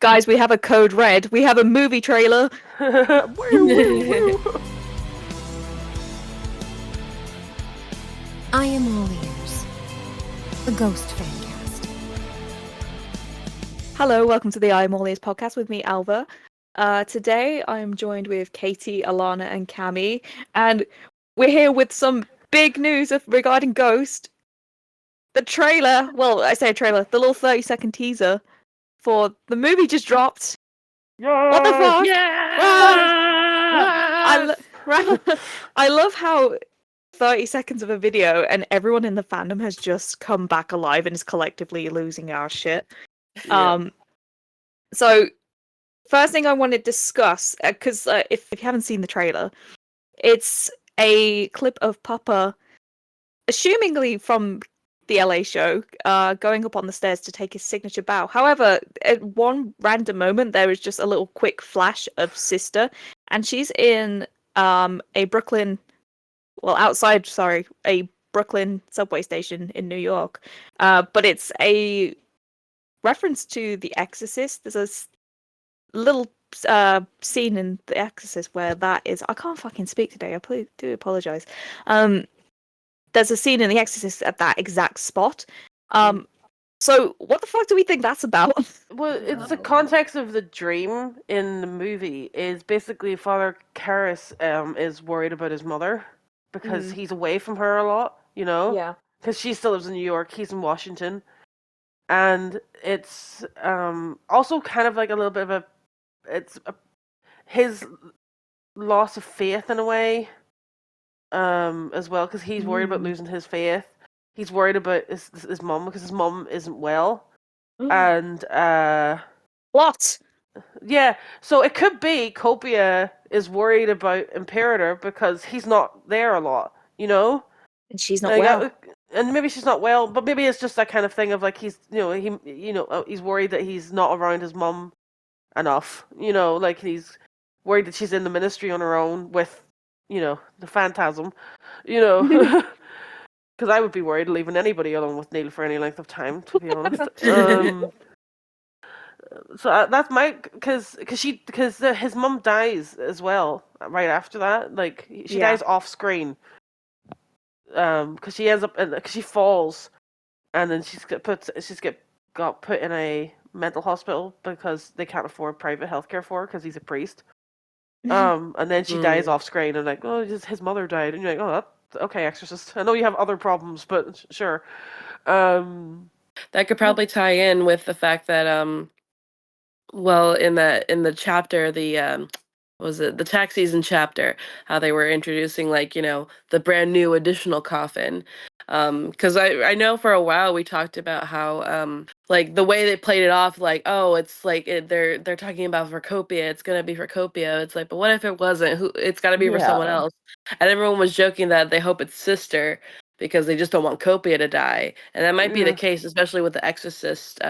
Guys, we have a code red. We have a movie trailer. Woo, woo, woo. I am all ears. A ghost fancast. Hello, welcome to the I Am All Ears podcast with me, Alva. Today I'm joined with Katie, Alana, and Cami, and we're here with some big news regarding Ghost. The trailer, well, I say a trailer, the little 30-second teaser for the movie just dropped. What the fuck? I love how 30 seconds of a video and everyone in the fandom has just come back alive and is collectively losing our shit. Yeah. So first thing I want to discuss, because if you haven't seen the trailer, it's a clip of Papa, assumingly from the LA show, going up on the stairs to take his signature bow. However, at one random moment, there is just a little quick flash of Sister, and she's in a Brooklyn, well, outside, sorry, a Brooklyn subway station in New York. But it's a reference to The Exorcist. There's a little scene in The Exorcist where that is. I can't fucking speak today. I do apologize. There's a scene in The Exorcist at that exact spot. So what the fuck do we think that's about? Well, it's the context of the dream in the movie is basically Father Karras is worried about his mother because he's away from her a lot, Yeah. because she still lives in New York, he's in Washington, and it's also kind of like a little bit of his loss of faith in a way, as well, because he's worried about losing his faith. He's worried about his mum because his mum isn't well, and What? yeah, so it could be Copia is worried about Imperator because he's not there a lot, And she's not Like, well. and maybe she's not well, but maybe it's just that kind of thing of like he's worried that he's not around his mum enough, like he's worried that she's in the ministry on her own with, the phantasm, because I would be worried leaving anybody alone with Neil for any length of time, to be honest. So that's my because his mum dies as well right after that. Like she Yeah. dies off screen. Because she ends up because she falls, and then got put in a mental hospital because they can't afford private healthcare for her because he's a priest. And then she dies off screen, and like, oh, just his mother died, and you're like, oh, that's okay, Exorcist. I know you have other problems, but sure. That could probably tie in with the fact that well, in the chapter, what was it, the tax season chapter, how they were introducing, like, the brand new additional coffin. Because I know for a while we talked about how like the way they played it off, like, oh, it's like they're talking about for Copia, it's gonna be for Copia. It's like, but what if it wasn't? Who it's gotta be for someone else. And everyone was joking that they hope it's Sister because they just don't want Copia to die. And that might be the Yeah. case, especially with the Exorcist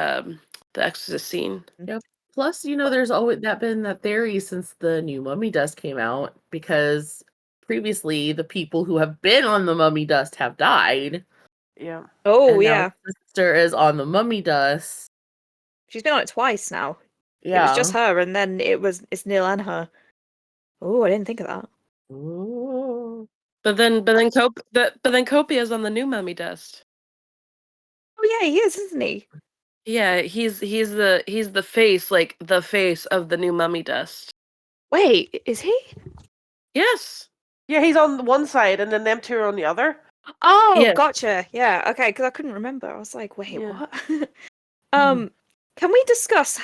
scene. Yep. Plus, there's always been that theory since the new Mummy Dust came out, because previously the people who have been on the Mummy Dust have died, Yeah. Oh and now yeah. Sister is on the Mummy Dust. She's been on it twice now. It was Yeah. just her, and then it's Neil and her. Oh, I didn't think of that. Ooh. But then Copia's on the new Mummy Dust. Oh yeah, he is, isn't he? Yeah, he's the face, like the face of the new Mummy Dust. Wait, is he? Yes. Yeah, he's on one side, and then them two are on the other. Oh, Yes. gotcha. Yeah, okay, because I couldn't remember. I was like, wait, Yeah. what? Can we discuss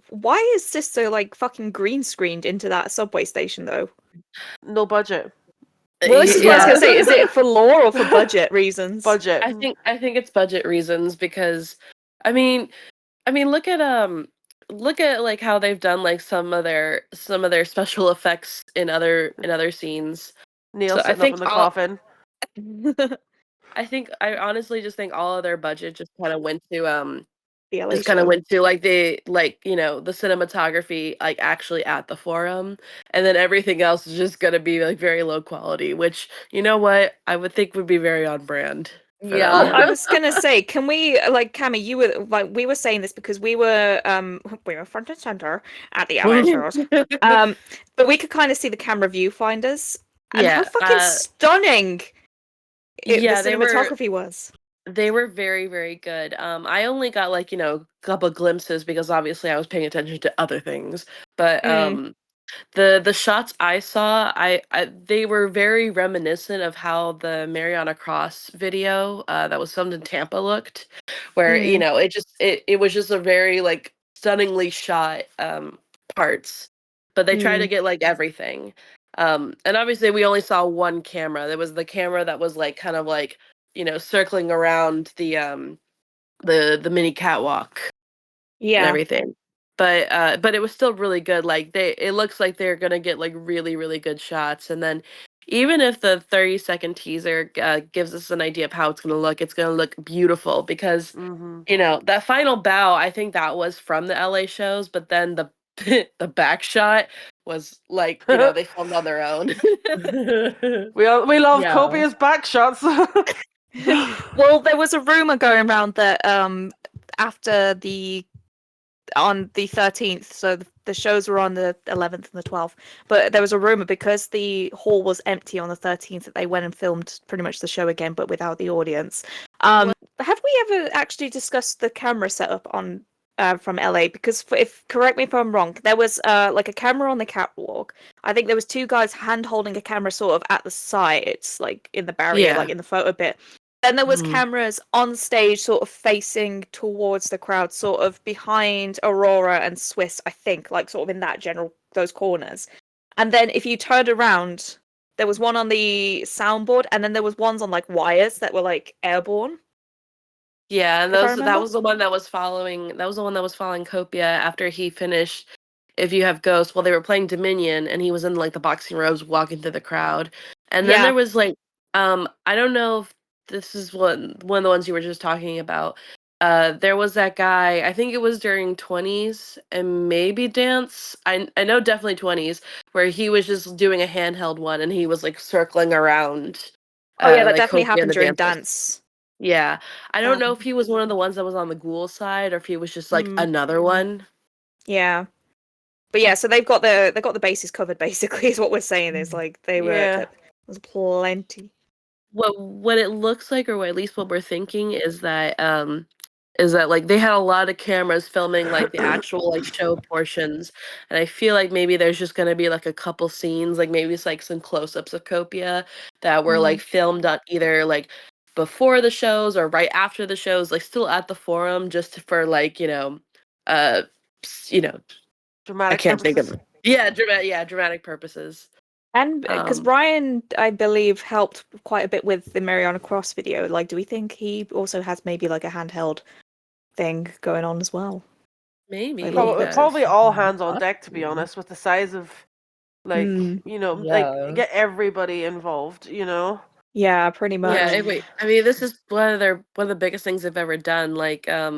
why is Sister like fucking green screened into that subway station though? No budget. Well, this is what I was Yeah. gonna say. Is it for lore or for budget reasons? Budget. I think it's budget reasons because I mean look at like how they've done like some of their special effects in other scenes. Neil So I sitting up think in the coffin. I honestly just think all of their budget just kind of went to The LA just kind of show. went to like the cinematography, like actually at the forum, and then everything else is just gonna be like very low quality, which, you know what, I would think would be very on brand. Yeah. Well, I was gonna say, can we like Cammy, you were like we were saying this because we were front and center at the LA shows. But we could kind of see the camera viewfinders and how Yeah, fucking stunning the yeah, cinematography was. they were very, very good. I only got like, a couple glimpses because obviously I was paying attention to other things. But Mm. the shots I saw, they were very reminiscent of how the Mariana Cross video that was filmed in Tampa looked, where Mm. it was just a very like stunningly shot parts, but they try to get like everything. And obviously we only saw one camera. There was the camera that was like kind of like circling around the mini catwalk and Yeah. everything. But it was still really good. Like it looks like they're gonna get like really, really good shots. And then even if the 30-second teaser gives us an idea of how it's gonna look beautiful because Mm-hmm. that final bow, I think that was from the LA shows, but then the the back shot was like, they filmed on their own. We love Yeah. copious back shots. Well, there was a rumor going around that after on the 13th, so the shows were on the 11th and the 12th, but there was a rumor because the hall was empty on the 13th that they went and filmed pretty much the show again, but without the audience. Have we ever actually discussed the camera setup on from LA? Because if correct me if I'm wrong, there was like a camera on the catwalk. I think there was two guys hand holding a camera sort of at the sides, like in the barrier, Yeah. like in the photo bit. Then there was Mhm. cameras on stage, sort of facing towards the crowd, sort of behind Aurora and Swiss, I think, like sort of in that those corners. And then if you turned around, there was one on the soundboard, and then there was ones on like wires that were like airborne. Yeah, and If I that remember. was the one that was following Copia after he finished If You Have Ghosts while they were playing Dominion and he was in like the boxing robes walking through the crowd. And then Yeah. there was like I don't know if this is one of the ones you were just talking about. There was that guy, I think it was during 20s and maybe dance. I know definitely 20s where he was just doing a handheld one and he was like circling around Oh yeah, that like definitely Copia and happened the during dancers. dance. Yeah. I don't know if he was one of the ones that was on the ghoul side or if he was just like another one. Yeah. But yeah, so they've got the bases covered basically is what we're saying. Is like Yeah. there's plenty. What it looks like, or at least what we're thinking, is that like they had a lot of cameras filming like the actual like show portions, and I feel like maybe there's just gonna be like a couple scenes, like maybe it's like some close-ups of Copia that were like filmed on either like before the shows or right after the shows, like still at the forum, just for like uh, you know, I Dramatic can't think of purposes. dramatic purposes. And because Ryan, I believe, helped quite a bit with the Mariana Cross video. Like, do we think he also has maybe like a handheld thing going on as well? Maybe. I love that. Probably all hands on deck, to be honest, with the size of like Yeah. like get everybody involved. Yeah, pretty much. Yeah, I mean, this is one of the biggest things they've ever done. Like, I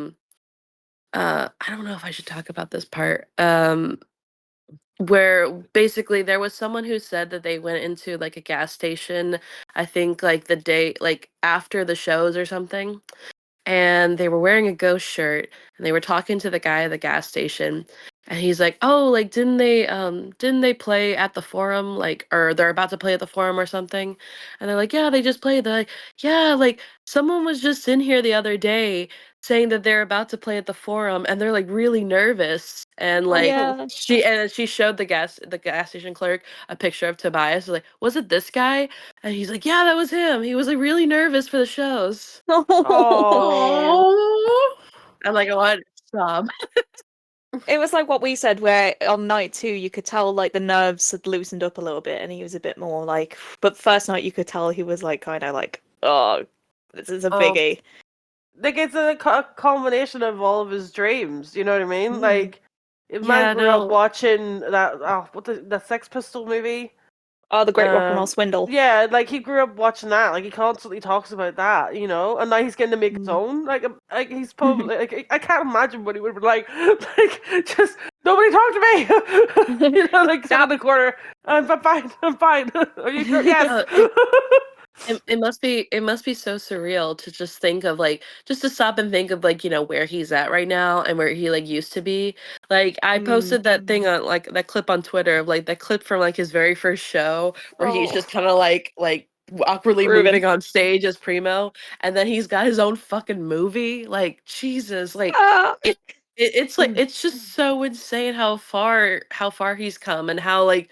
don't know if I should talk about this part. Where basically there was someone who said that they went into like a gas station, I think like the day like after the shows or something, and they were wearing a ghost shirt and they were talking to the guy at the gas station and he's like, oh, like didn't they play at the forum, like, or they're about to play at the forum or something, and they're like, yeah, they just played. They're like, yeah, like someone was just in here the other day saying that they're about to play at the forum and they're like really nervous, and like Yeah. she showed the gas station clerk a picture of Tobias, like, was it this guy? And he's like, yeah, that was him. He was like really nervous for the shows. Oh. I'm like, what? Stop. It was like what we said, where on night 2 you could tell like the nerves had loosened up a little bit, and he was a bit more like. But first night you could tell he was like kind of like, oh, this is a Oh. biggie. Like it's a culmination of all of his dreams. You know what I mean? Like, man Yeah, grew up no. watching that the Sex Pistol movie. Oh, the Great Rock and Roll Swindle. Yeah, like he grew up watching that. Like he constantly talks about that, and now he's getting to make his own. Like he's probably like I can't imagine what he would be like. Like just nobody talk to me. Like sit in the corner. I'm fine. I'm fine. Are you sure? Yes. It must be so surreal to just think of like just to stop and think of like where he's at right now and where he like used to be. Like I posted that thing on like that clip on Twitter of like that clip from like his very first show where he's Oh. just kind of like awkwardly Grooving. moving on stage as Primo, and then he's got his own fucking movie. Like Jesus, like Ah. it's like it's just so insane how far he's come and how like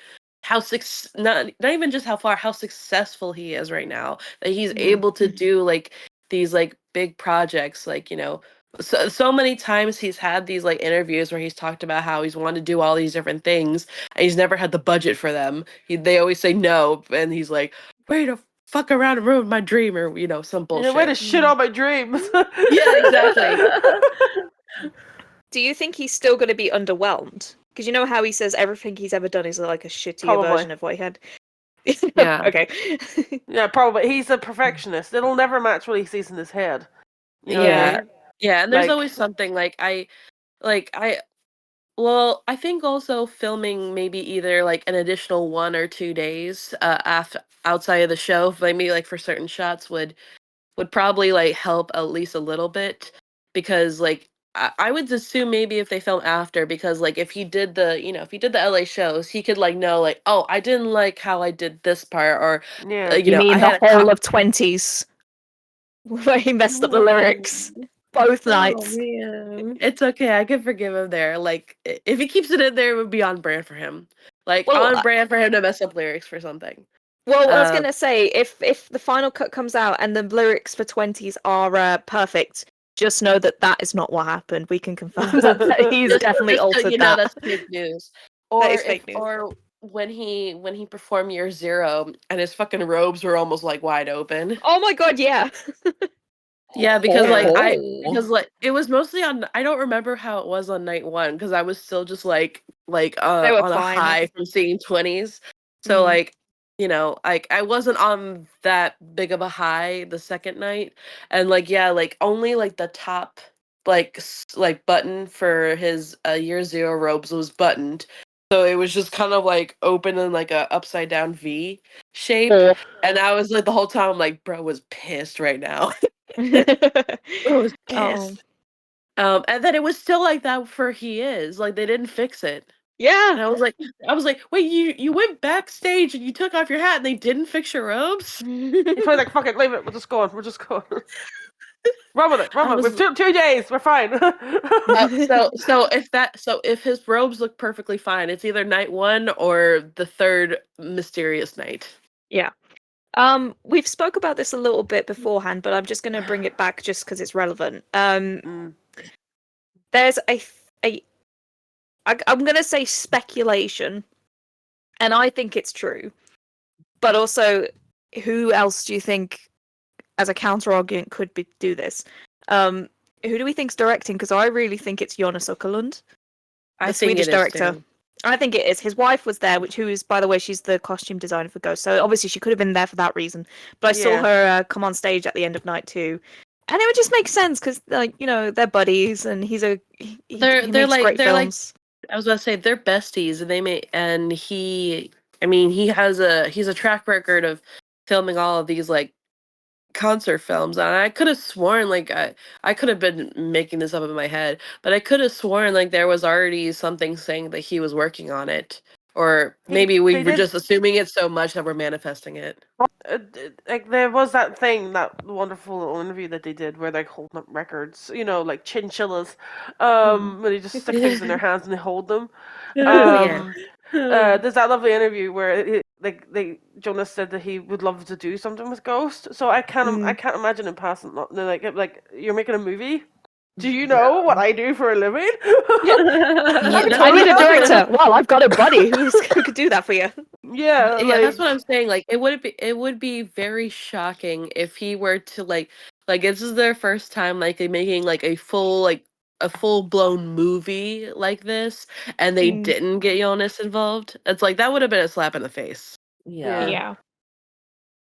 not even just how successful he is right now, that he's able to do like these like big projects, like so many times he's had these like interviews where he's talked about how he's wanted to do all these different things and he's never had the budget for them. They always say no, and he's like, way to fuck around and ruin my dream, or some bullshit. Way to shit on my dreams. Yeah, exactly. Do you think he's still going to be underwhelmed? Because you know how he says everything he's ever done is like a shittier Probably. version of what he had. Yeah. Okay. Yeah, probably. He's a perfectionist. It'll never match what he sees in his head. You know what I Yeah. mean? Yeah, and there's Like- always something well, I think also filming maybe either like an additional 1 or 2 days outside of the show, maybe like for certain shots would probably like help at least a little bit, because like I would assume maybe if they film after, because like if he did the LA shows, he could like know like, oh, I didn't like how I did this part, or Yeah. You mean I the had a whole of 20s where he messed up the lyrics both nights? man. It's okay. I can forgive him there. Like, if he keeps it in there, it would be on brand for him. Like, Well, on brand for him to mess up lyrics for something. Well, I was Um, gonna say if the final cut comes out and the lyrics for 20s are perfect, just know that that is not what happened. We can confirm that he's definitely just so altered you know, that. that's fake news. That Or is fake news. or when he performed Year Zero and his fucking robes were almost like wide open. Oh my god, yeah. Yeah, because like Oh. because like it was mostly on. I don't remember how it was on night one because I was still just like They were on a fine. high from seeing 20s. So Mm. like like I wasn't on that big of a high the second night, and like yeah, like only like the top like button for his Year Zero robes was buttoned. So it was just kind of like open in like a upside down V shape. Or- And I was like the whole time like bro was pissed right now. Bro was Oh. pissed. And then it was still like that for He Is. Like they didn't fix it. And Yeah. I was like, wait, you went backstage and you took off your hat and they didn't fix your robes? He's probably like, fuck it, leave it. We're just going. Run with it. I was- We've 2 days. We're fine. So if his robes look perfectly fine, it's either night one or the third mysterious night. Yeah. We've spoke about this a little bit beforehand, but I'm just going to bring it back just because it's relevant. There's I'm going to say speculation, and I think it's true. But also, who else do you think, as a counter argument, could do this? Who do we think's directing? Because I really think it's Jonas Åkerlund, I the think Swedish it is director. too. I think it is. His wife was there, who is, by the way, she's the costume designer for Ghost. So obviously she could have been there for that reason. But I saw Yeah. her come on stage at the end of night 2, and it would just make sense because, like, they're buddies, and he They're makes like- great they're like- films. I was about to say they're besties, and he has a track record of filming all of these like concert films, and I could have sworn like I could have been making this up in my head, but I could have sworn like there was already something saying that he was working on it, or maybe we they were did- just assuming it so much that we're manifesting it. Like there was that thing, that wonderful little interview that they did where they're holding up records, like chinchillas. When they just stick things in their hands and they hold them. Yeah. There's that lovely interview where Jonas said that he would love to do something with Ghost. So I can't imagine him passing. They're like you're making a movie. Do you know what I do for a living? I need a director. Well, I've got a buddy who could do that for you. Yeah, Yeah, that's what I'm saying. Like, it would be very shocking if he were to like this is their first time like making like a full blown movie like this, and they Mm. didn't get Jonas involved. It's like that would have been a slap in the face. Yeah.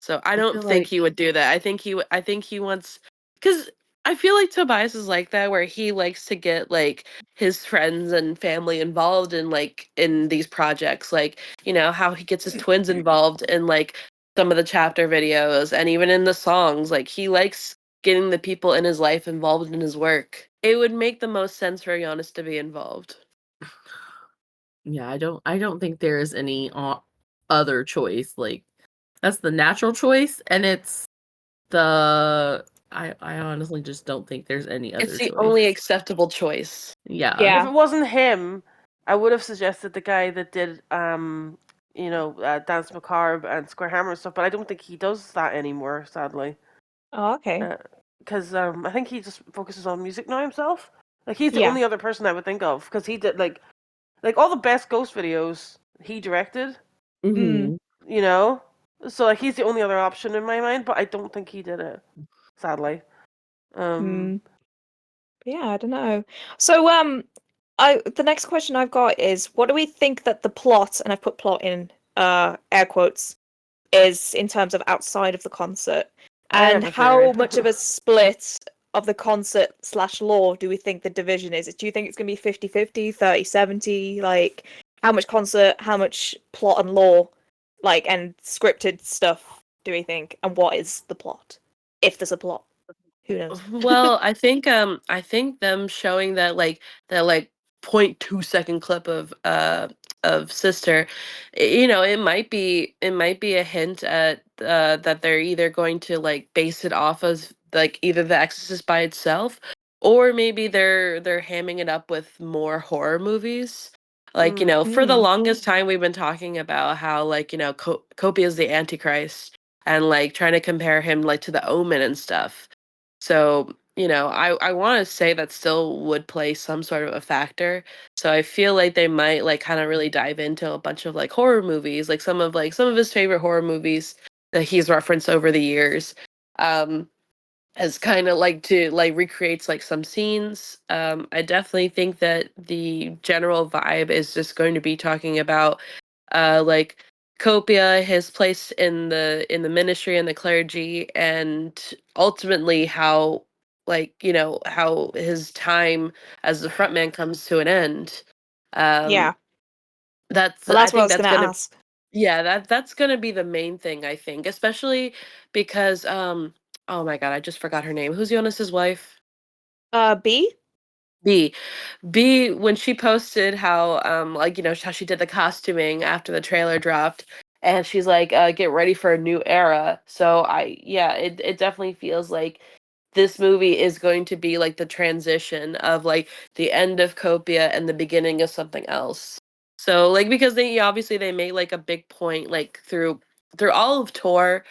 So I I don't feel think like- he would do that. I think he wants, because I feel like Tobias is like that, where he likes to get like his friends and family involved in these projects, like how he gets his twins involved in like some of the chapter videos and even in the songs. Like he likes getting the people in his life involved in his work. It would make the most sense for Giannis to be involved. Yeah, I don't think there is any other choice. Like that's the natural choice, and it's the I honestly just don't think there's any other It's the choice. only acceptable choice. Yeah. Yeah. If it wasn't him, I would have suggested the guy that did Dance Macabre and Square Hammer and stuff, but I don't think he does that anymore, sadly. Oh, okay. Because I think he just focuses on music now himself. Like he's the Yeah. only other person I would think of, because he did like all the best Ghost videos he directed. Mhm. You know, so like he's the only other option in my mind, but I don't think he did it, sadly. Mm. Yeah, I don't know. So, the next question I've got is, what do we think that the plot, and I've put plot in air quotes, is in terms of outside of the concert, I and have a how theory. much of a split of the concert slash lore do we think the division is? Do you think it's going to be 50-50, 30-70? Like, how much concert, how much plot and lore, like, and scripted stuff do we think? And what is the plot? If there's a plot. Who knows? Well, I think them showing that like 0.2 second clip of Sister, you know, it might be a hint at that they're either going to like base it off of like either The Exorcist by itself, or maybe they're hamming it up with more horror movies. Like, you know, for the Mm. longest time we've been talking about how like, you know, Copia is the Antichrist and like trying to compare him like to the Omen and stuff. So, you know, I want to say that still would play some sort of a factor. So I feel like they might like kind of really dive into a bunch of like horror movies, like some of his favorite horror movies that he's referenced over the years. As kind of like to like recreates like some scenes. I definitely think that the general vibe is just going to be talking about like Copia, his place in the ministry and the clergy, and ultimately how like you know how his time as the frontman comes to an end. Yeah. Um, that's Well, I that's what I think was that's going to gonna ask. yeah that's gonna be the main thing I think, especially because oh my god I just forgot her name. Who's Jonas's wife? B? B. B, when she posted how like you know how she did the costuming after the trailer dropped, and she's like get ready for a new era. So it definitely feels like this movie is going to be like the transition of like the end of Copia and the beginning of something else. So like because they obviously they made like a big point like through all of tour,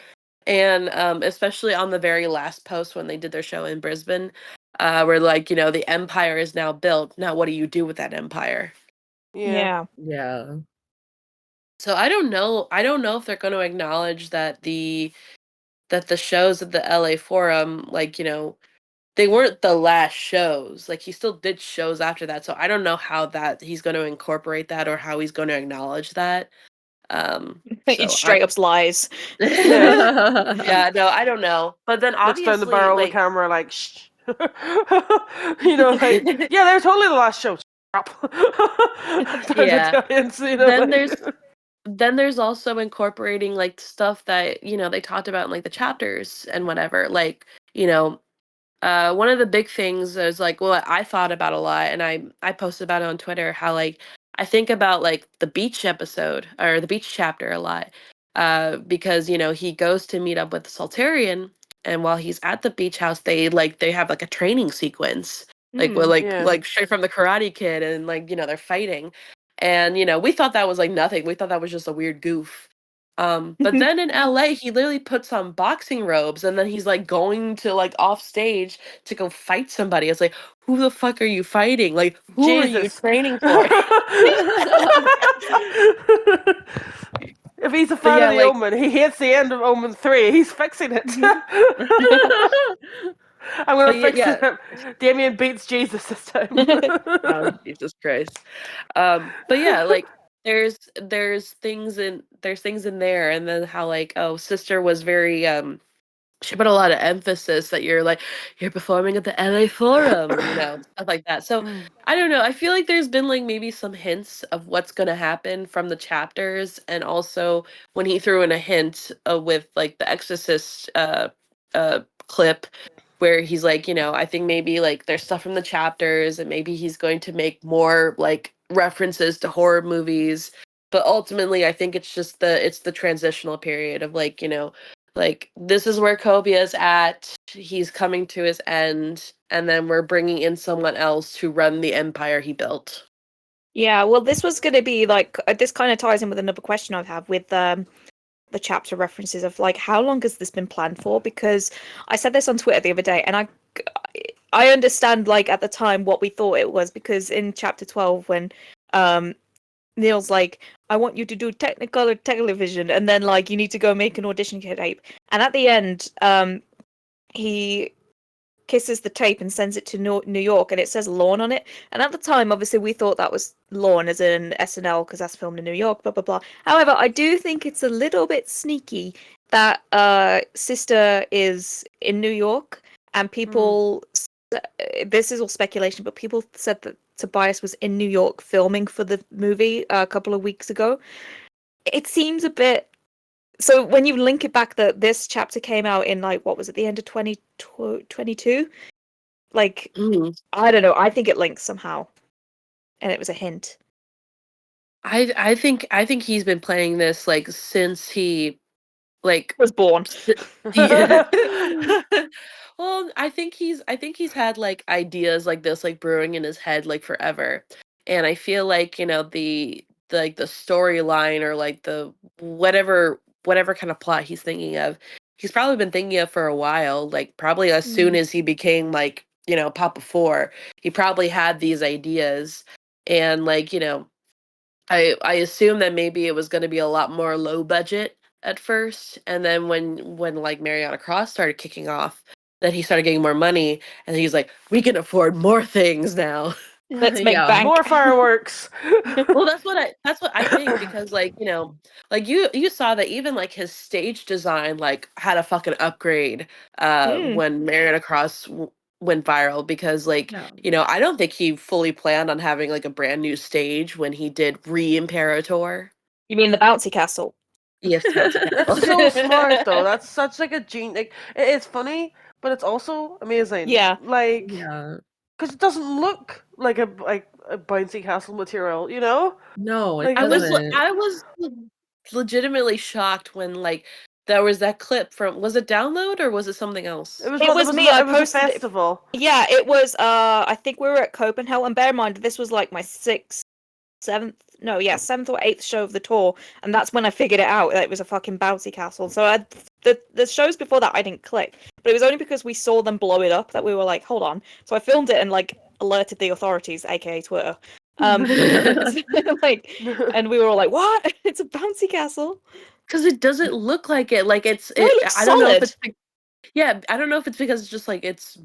and especially on the very last post when they did their show in Brisbane, where like you know the empire is now built. Now, what do you do with that empire? Yeah. Yeah. Yeah. So I don't know. I don't know if they're going to acknowledge that the shows at the LA Forum, like you know, they weren't the last shows. Like he still did shows after that. So I don't know how that he's going to incorporate that or how he's going to acknowledge that. It's So I straight up lies. Yeah. yeah, no, I don't know. But then Looks down the obviously barrel of the like camera like, shh. You know, like, yeah, they're totally the last show. Crap. Down to yeah. the audience, you know, Then like. there's also incorporating like stuff that, you know, they talked about in like the chapters and whatever. Like, you know, one of the big things is like what I thought about a lot, and I posted about it on Twitter, how like I think about like the beach episode or the beach chapter a lot. Because, you know, he goes to meet up with the Saltarian, and while he's at the beach house, they have like a training sequence. Like with Mm. Yeah. like straight from the Karate Kid, and like, you know, they're fighting. And, you know, we thought that was like nothing. We thought that was just a weird goof. But then in LA, he literally puts on boxing robes and then he's like going to like off stage to go fight somebody. It's like, who the fuck are you fighting? Like, who are you Jesus. training for? If he's a But fan of yeah, the like, Omen, he hates the end of Omen 3. He's fixing it. I'm gonna but yeah, fix yeah. it. Damien beats Jesus this time. Oh, Jesus Christ. But yeah, like there's things in there, and then how like oh, Sister was very she put a lot of emphasis that you're performing at the LA Forum, stuff like that. So Mm. I don't know. I feel like there's been like maybe some hints of what's gonna happen from the chapters, and also when he threw in a hint with like the Exorcist clip where he's like, I think maybe like there's stuff from the chapters, and maybe he's going to make more like references to horror movies. But ultimately, I think it's the transitional period of like, like this is where Kobia's at. He's coming to his end, and then we're bringing in someone else to run the empire he built. Yeah, well, this was going to be like this kind of ties in with another question I have with the chapter references of like how long has this been planned for? Because I said this on Twitter the other day, and I understand like at the time what we thought it was, because in chapter 12 when Neil's like, I want you to do Technicolor television, and then like you need to go make an audition tape, and at the end he kisses the tape and sends it to New York, and it says Lawn on it. And at the time, obviously, we thought that was Lawn as in SNL because that's filmed in New York, blah blah blah. However, I do think it's a little bit sneaky that Sister is in New York, and people. This is all speculation, but people said that Tobias was in New York filming for the movie a couple of weeks ago. It seems a bit. So when you link it back that this chapter came out in like what was it, the end of 2022? Like I don't know, I think it links somehow. And it was a hint. I think he's been playing this like since he like Was born. Yeah. Well, I think he's had like ideas like this like brewing in his head like forever. And I feel like, like the storyline or like the whatever kind of plot he's thinking of, he's probably been thinking of for a while, like probably as soon as he became like, Papa 4, he probably had these ideas. And like, I assume that maybe it was going to be a lot more low budget at first, and then when like Mariana Cross started kicking off, then he started getting more money, and he's like, we can afford more things now. Let's make Yeah. bank. More fireworks. Well, that's what I think, because like, like you saw that even like his stage design like had a fucking upgrade when Mariana Cross went viral, because like, Yeah. I don't think he fully planned on having like a brand new stage when he did Re-Imperator. You mean the bouncy castle? Yes, that's It's so smart though. That's such like a genius. Like it's funny, but it's also amazing. Yeah. Like Yeah. because it doesn't look like a bouncy castle material, you know? No, it Like doesn't. I was legitimately shocked when like there was that clip from, was it Download or was it something else? It was me, I It was a posted it. festival. Yeah, it was I think we were at Copenhagen, and bear in mind this was like my seventh or eighth show of the tour, and that's when I figured it out that it was a fucking bouncy castle. So the shows before that I didn't click, but it was only because we saw them blow it up that we were like, hold on. So I filmed it and like alerted the authorities, aka Twitter. Like, and we were all like, what? It's a bouncy castle. Because it doesn't look like it. Like No, it looks I don't know if solid. it's yeah, I don't know if it's because it's just like it's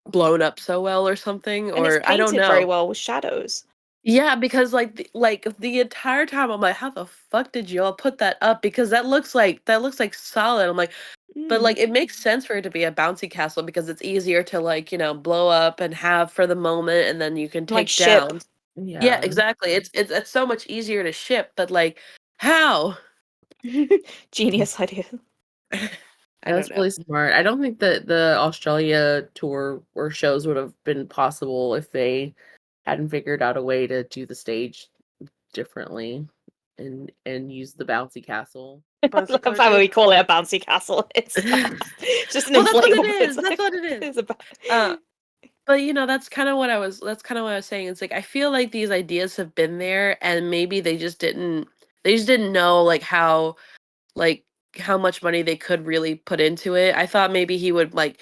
blown up so well or something, And it's or I don't painted very know. well with shadows. Yeah, because like the entire time I'm like, how the fuck did y'all put that up? Because that looks like solid. I'm like, but like it makes sense for it to be a bouncy castle because it's easier to like, blow up and have for the moment, and then you can Like take ship. down. Yeah, Yeah. exactly. It's so much easier to ship, but like how? Genius idea. I That's don't know. really smart. I don't think that the Australia tour or shows would have been possible if they hadn't figured out a way to do the stage differently and use the bouncy castle. Bouncy Love how we clergy. call it a bouncy castle. It's just an Well, that's what it inflatable. is. That's what it is. It's a But that's kind of what I was saying. It's like I feel like these ideas have been there, and maybe they just didn't know like how much money they could really put into it. I thought maybe he would like,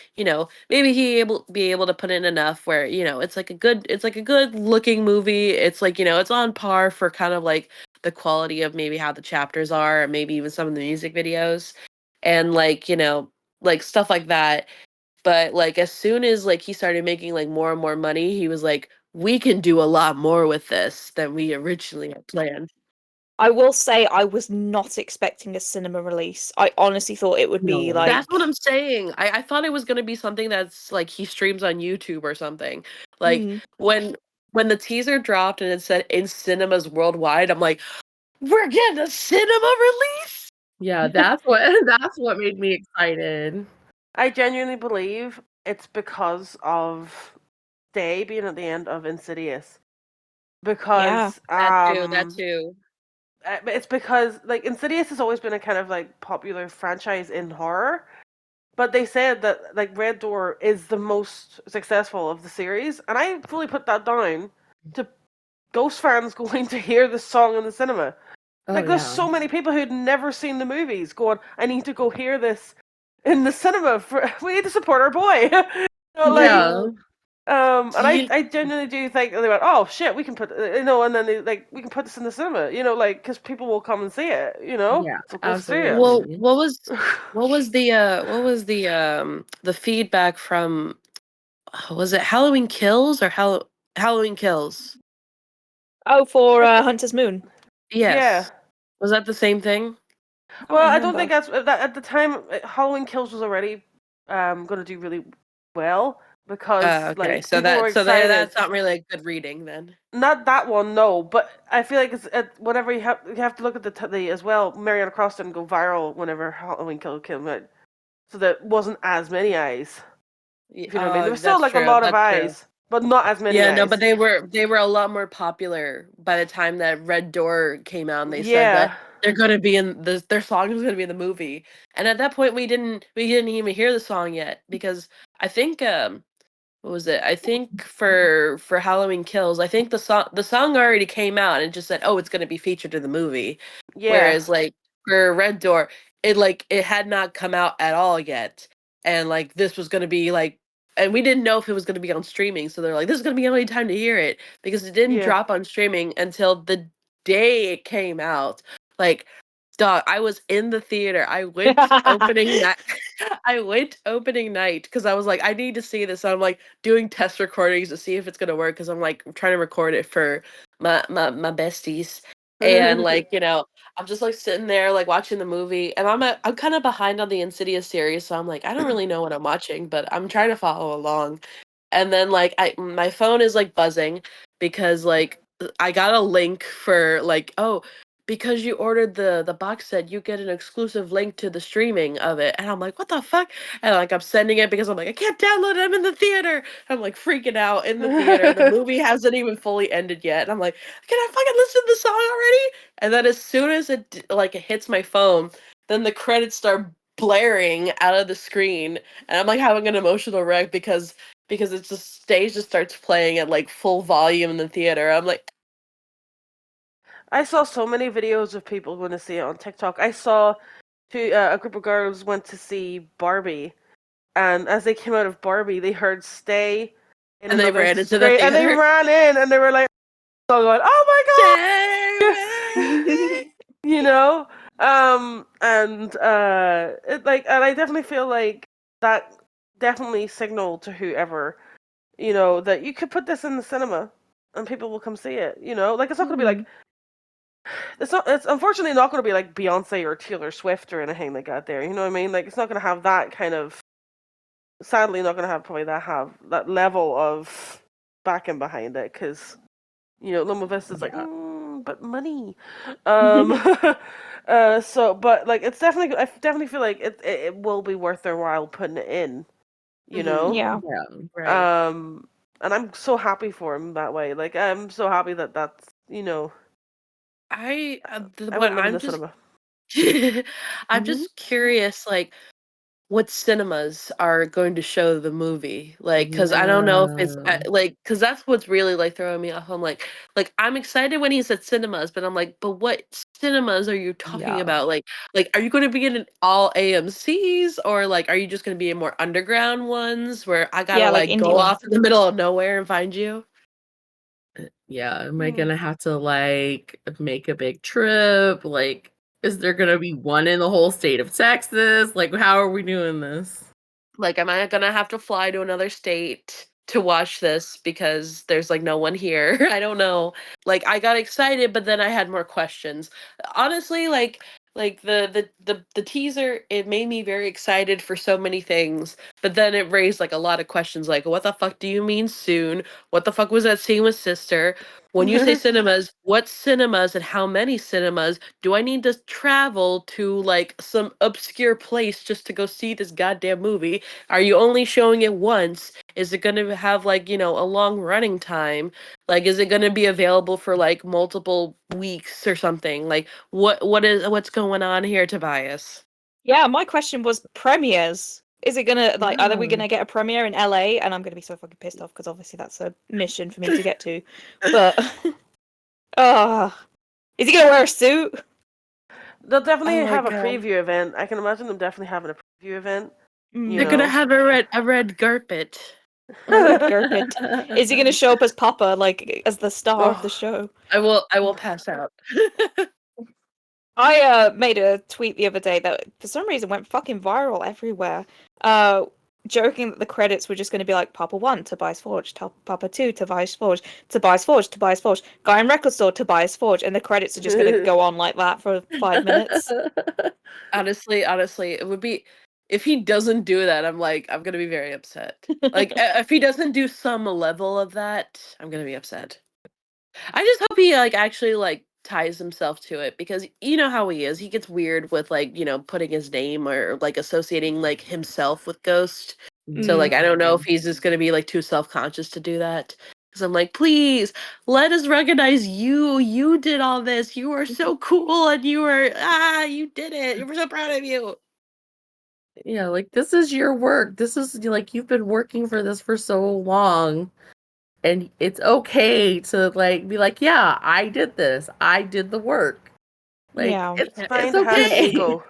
maybe be able to put in enough where, it's like a good looking movie. It's like, it's on par for kind of like the quality of maybe how the chapters are, or maybe even some of the music videos and like, like stuff like that. But like as soon as like he started making like more and more money, he was like, we can do a lot more with this than we originally had planned. I will say I was not expecting a cinema release. I honestly thought it would be No. like That's what I'm saying. I thought it was gonna be something that's like he streams on YouTube or something. Like Hmm. when the teaser dropped and it said in cinemas worldwide, I'm like, we're getting a cinema release. Yeah, that's what that's what made me excited. I genuinely believe it's because of Day being at the end of Insidious. Because That too. it's because like Insidious has always been a kind of like popular franchise in horror, but they said that like Red Door is the most successful of the series, and I fully put that down to Ghost fans going to hear the song in the cinema. Oh, Like there's yeah. so many people who'd never seen the movies going, I need to go hear this in the cinema. We need to support our boy. Yeah. And Do you- I genuinely do think they went, oh shit, we can put, and then they like, we can put this in the cinema, like, because people will come and see it, Yeah, so go see it. Well, absolutely. what was the feedback from was it Halloween Kills or Halloween Kills? oh for Hunter's Moon. Yes. Yeah. Was that the same thing? Well, I don't remember. think that's that at the time. Halloween Kills was already going to do really well because Okay, like people were so excited. that's not really a good reading then. Not that one, no. But I feel like it's whenever you have to look at the as well. Mariana Cross didn't go viral whenever Halloween Kills came out, so there wasn't as many eyes. If you know what I mean, there was still That's like a true. lot of That's true. eyes, but not as many Yeah, eyes. no, but they were a lot more popular by the time that Red Door came out, and they said that Yeah. they're going to be in their song is going to be in the movie. And at that point, we didn't even hear the song yet because I think what was it? I think for Halloween Kills, I think the song already came out and it just said, "Oh, it's going to be featured in the movie." Yeah. Whereas like for Red Door, it had not come out at all yet. And like this was gonna be like and we didn't know if it was gonna be on streaming, so they're like, this is gonna be the only time to hear it because it didn't Yeah. drop on streaming until the day it came out. Like dog, I was in the theater. I went opening night. I went opening night because I was like, I need to see this. So I'm like doing test recordings to see if it's gonna work because I'm like trying to record it for my besties. And like, I'm just like sitting there like watching the movie and I'm kind of behind on the Insidious series, so I'm like, I don't really know what I'm watching, but I'm trying to follow along. And then like my phone is like buzzing because like I got a link for like, oh, because you ordered the box set, you get an exclusive link to the streaming of it. And I'm like, what the fuck? And like I'm sending it because I'm like, I can't download it, I'm in the theater. I'm like freaking out in the theater. The movie hasn't even fully ended yet. And I'm like, can I fucking listen to the song already? And then as soon as it hits my phone, then the credits start blaring out of the screen. And I'm like having an emotional wreck because it's the stage just starts playing at like full volume in the theater. I'm like, I saw so many videos of people going to see it on TikTok. I saw a group of girls went to see Barbie, and as they came out of Barbie, they heard "Stay" in and they another ran into the screen, and they theater. ran in, and they were like, all going, "Oh my god!" And and I definitely feel like that definitely signaled to whoever, that you could put this in the cinema and people will come see it. Like it's not going to be like it's unfortunately not going to be like Beyonce or Taylor Swift or anything like that. There, you know what I mean? Like it's not going to have that kind of. Sadly, not going to have probably that level of backing behind it because Loma Vista is like, but money. But like it's definitely, I definitely feel like it will be worth their while putting it in. Yeah. Yeah. Right. And I'm so happy for him that way. Like I'm so happy that's I I what wouldn't live in I'm the just cinema. I'm just curious, like what cinemas are going to show the movie, like because I don't know if it's Yeah. like because that's what's really like throwing me off. I'm like I'm excited when he said cinemas, but I'm like, but what cinemas are you talking Yeah. about? Like are you going to be in all AMC's or like are you just going to be in more underground ones where I gotta Yeah, like like indie go ones. off in the middle of nowhere and find you? Yeah. Am I Hmm. gonna have to like make a big trip? Like, is there gonna be one in the whole state of Texas? Like, how are we doing this? Like, am I gonna have to fly to another state? to watch this because there's like no one here. I don't know. Like I got excited, but then I had more questions. Honestly, like the teaser, it made me very excited for so many things, but then it raised like a lot of questions like what the fuck do you mean soon? What the fuck was that scene with sister? When you say cinemas, what cinemas and how many cinemas? Do I need to travel to like some obscure place just to go see this goddamn movie? Are you only showing it once? Is it going to have like, you know, a long running time? Like is it going to be available for like multiple weeks or something? Like what's going on here, Tobias? Yeah, my question was premieres. Is it gonna like? Are we Yeah. gonna get a premiere in LA? And I'm gonna be so fucking pissed off because obviously that's a mission for me to get to. But is he gonna wear a suit? They'll definitely Oh my have a God. preview event. I can imagine them definitely having a preview event. You They're gonna know. have a red carpet. A red carpet. Is he gonna show up as Papa, like as the star of the Oh. show? I will pass out. I made a tweet the other day that for some reason went fucking viral everywhere. Joking that the credits were just going to be like Papa 1, Tobias Forge, Papa 2, Tobias Forge, Tobias Forge, Tobias Forge, Guy in Record Store, Tobias Forge, and the credits are just going to go on like that for 5 minutes. Honestly, it would be if he doesn't do that, I'm gonna be very upset. Like if he doesn't do some level of that, I'm gonna be upset. I just hope he like actually like ties himself to it because you know how he is. He gets weird with like, you know, putting his name or like associating like himself with Ghost. So like I don't know if he's just gonna be like too self-conscious to do that. Because I'm like, please let us recognize you. You did all this. You are so cool and you did it. We're so proud of you. Yeah, like this is your work. This is like you've been working for this for so long. And it's okay to like be like, yeah, I did this. I did the work. Like Yeah. it's It's fine it's to have an okay. ego.